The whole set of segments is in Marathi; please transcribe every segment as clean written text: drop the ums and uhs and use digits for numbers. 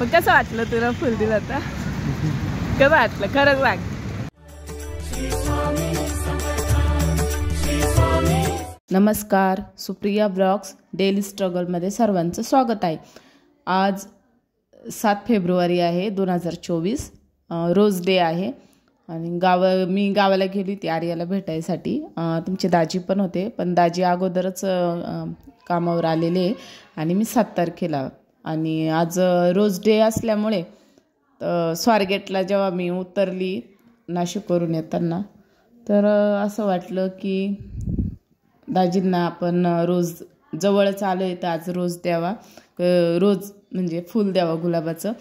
पण कसं वाटलं तुला फुल दिलं तर? कसं वाटलं खरंच सांग. नमस्कार, सुप्रिया ब्लॉग्स डेली स्ट्रगलमध्ये सर्वांचं स्वागत आहे. आज 7 फेब्रुवारी आहे 2024. रोज डे आहे आणि मी गावाला गेली होती आर्याला भेटायसाठी. तुमचे दाजी पण होते, पण दाजी अगोदरच कामावर आलेले आणि मी 7 तारखेला. आणि आज रोज डे असल्यामुळे स्वारगेटला जेव्हा मी उतरली नाशिकवरून येताना, तर असं वाटलं की दाजींना आपण रोज जवळच आलो आहे तर आज रोज द्यावा, रोज म्हणजे फूल द्यावा गुलाबाचं.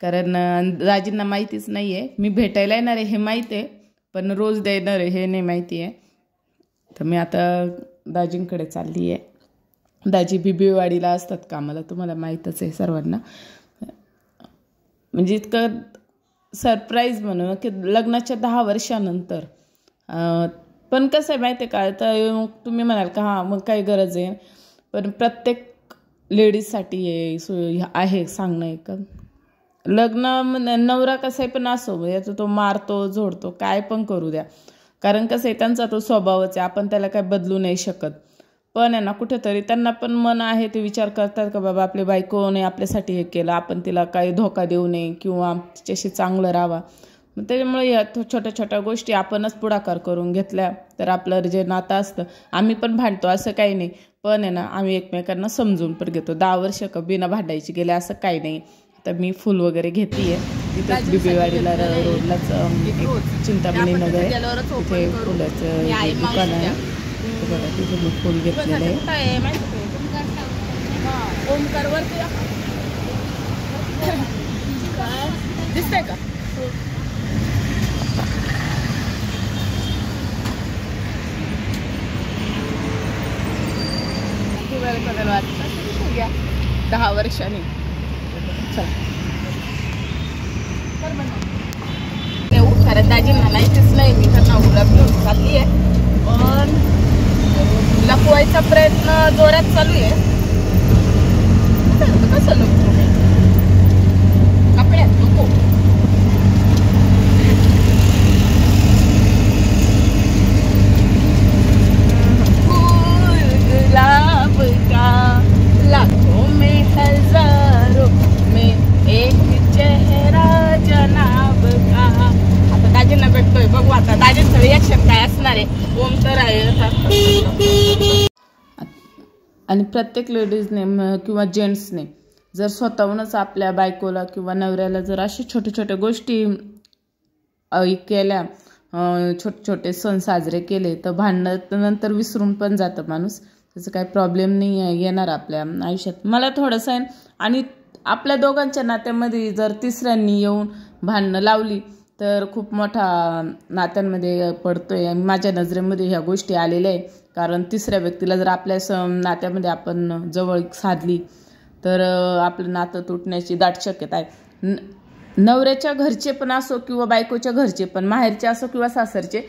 कारण दाजींना माहितीच नाही आहे मी भेटायला येणार आहे हे माहीत आहे, पण रोज देणार आहे हे नाही माहिती आहे. तर मी आता दाजींकडे चालली आहे. दाजी बिबीवाडीला असतात कामाला, तुम्हाला माहीतच आहे सर्वांना. म्हणजे इतकं सरप्राईज म्हणून की लग्नाच्या 10 वर्षानंतर. पण कसं आहे माहिती आहे का, तर तुम्ही म्हणाल का हां मग काय गरज आहे, पण प्रत्येक लेडीजसाठी हे आहे सांगणं आहे का लग्न नवरा कसा पण असो, याचा तो मारतो झोडतो काय पण करू द्या, कारण कसं आहे त्यांचा तो स्वभावच आहे, आपण त्याला काय बदलू नाही शकत. पण आहे ना कुठेतरी त्यांना पण मन आहे ते विचार करतात का बाबा आपली बायकोने आपल्यासाठी हे केलं, आपण तिला काही धोका देऊ नये किंवा तिच्याशी चांगलं राहावा. मग त्याच्यामुळे या छोट्या छोट्या गोष्टी आपणच पुढाकार करून घेतल्या तर आपलं जे नातं असतं, आम्ही पण भांडतो असं काही नाही, पण आहे ना आम्ही एकमेकांना समजून पण घेतो. 10 वर्ष बिना भांडायची गेले असं काही नाही. तर मी फुल वगैरे घेतली आहे तिथं बिबीवाडीला रोडलाच चिंतामणी नगर आहे, तिथे फुलाचं दुकान आहे. बघा तिथे मी फुल घेतलेलं आहे. दिसतंय का? बदल वाटला 10 वर्षांनी. खरं दाजींना माहितीच नाही मी त्यांना गुलाब घेऊन चालली आहे, पण लपवायचा प्रयत्न जोरात चालू आहे. कसं लपवू कपड्यात नको. गुलाब का लाखों में हजारों में एक चेहरा जनाब का. आता दाजींना भेटतोय, बघू आता दाजींचं रिॲक्शन काय असणार आहे. ओम तर आहे. आणि प्रत्येक लेडीजने किंवा जेंट्सने जर स्वतःहूनच आपल्या बायकोला किंवा नवऱ्याला जर अशा छोट्या छोट्या गोष्टी केल्या, छोटे छोटे सण साजरे केले, तर भांडणं नंतर विसरून पण जातं माणूस. त्याचं काही प्रॉब्लेम नाही येणार आपल्या आयुष्यात. मला थोडंसं आहे. आणि आपल्या दोघांच्या नात्यामध्ये जर तिसऱ्यांनी येऊन भांडणं लावली तर खूप मोठा नात्यांमध्ये पडतोय. आणि माझ्या नजरेमध्ये ह्या गोष्टी आलेल्या आहे, कारण तिसऱ्या व्यक्तीला जर आपल्या नात्यामध्ये आपण जवळ साधली तर आपलं नातं तुटण्याची दाट शक्यता आहे. नवऱ्याच्या घरचे पण असो किंवा बायकोच्या घरचे पण, माहेरचे असो किंवा सासरचे,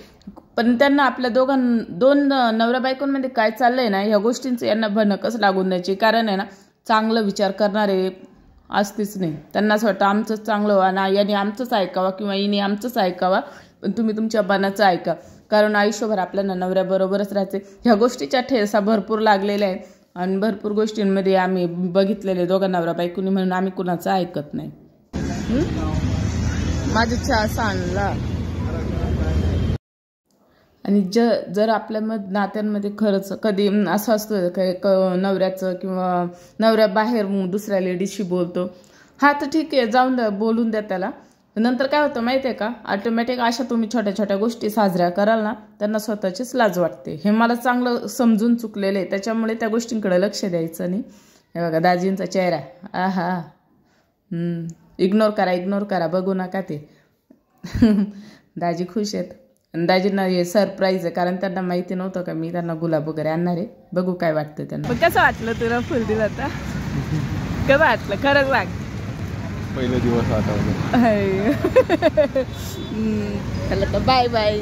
पण त्यांना आपल्या दोन नवरा बायकोंमध्ये काय चाललंय ना ह्या गोष्टींचं यांना भनकच लागून द्यायची. कारण आहे ना चांगलं विचार करणारे असतेच नाही. त्यांना असं वाटतं आमचंच चांगलं व्हा ना, याने आमचंच ऐकावा किंवा हिने आमचंच ऐकावा, पण तुम्ही तुमच्या मनाचं ऐका. कारण आयुष्यभर आपल्याला नवऱ्याबरोबरच राहायचे. ह्या गोष्टीच्या ठेसा भरपूर लागलेल्या आहेत आणि भरपूर गोष्टींमध्ये आम्ही बघितलेले दोघा नवरा बायकोनी, म्हणून आम्ही कुणाचं ऐकत नाही. माझी चहा सांडला. आणि जर आपल्या नात्यांमध्ये खरंच कधी असं असतं काय नवऱ्याचं किंवा नवऱ्या बाहेर दुसऱ्या लेडीजशी बोलतो, हा तर ठीक आहे जाऊन द्या, बोलून द्या त्याला. नंतर काय होतं माहिती आहे का, ऑटोमॅटिक अशा तुम्ही छोट्या छोट्या गोष्टी साजऱ्या कराल ना त्यांना स्वतःचीच लाज वाटते. हे मला चांगलं समजून चुकलेलं आहे, त्याच्यामुळे त्या गोष्टींकडे लक्ष द्यायचं नाही. हे बघा दाजींचा चेहरा, आहा इग्नोर करा, बघू नका ते. दाजी खुश आहेत. आणि दाजींना हे सरप्राईज आहे, कारण त्यांना माहिती नव्हतं का मी त्यांना गुलाब वगैरे आणणार आहे. बघू काय वाटतं त्यांना. पण कसं वाटलं तुला फुल दिलं तर? कसं वाटलं खरंच सांग. पहिले दिवस आठवले. चला तर बाय बाय.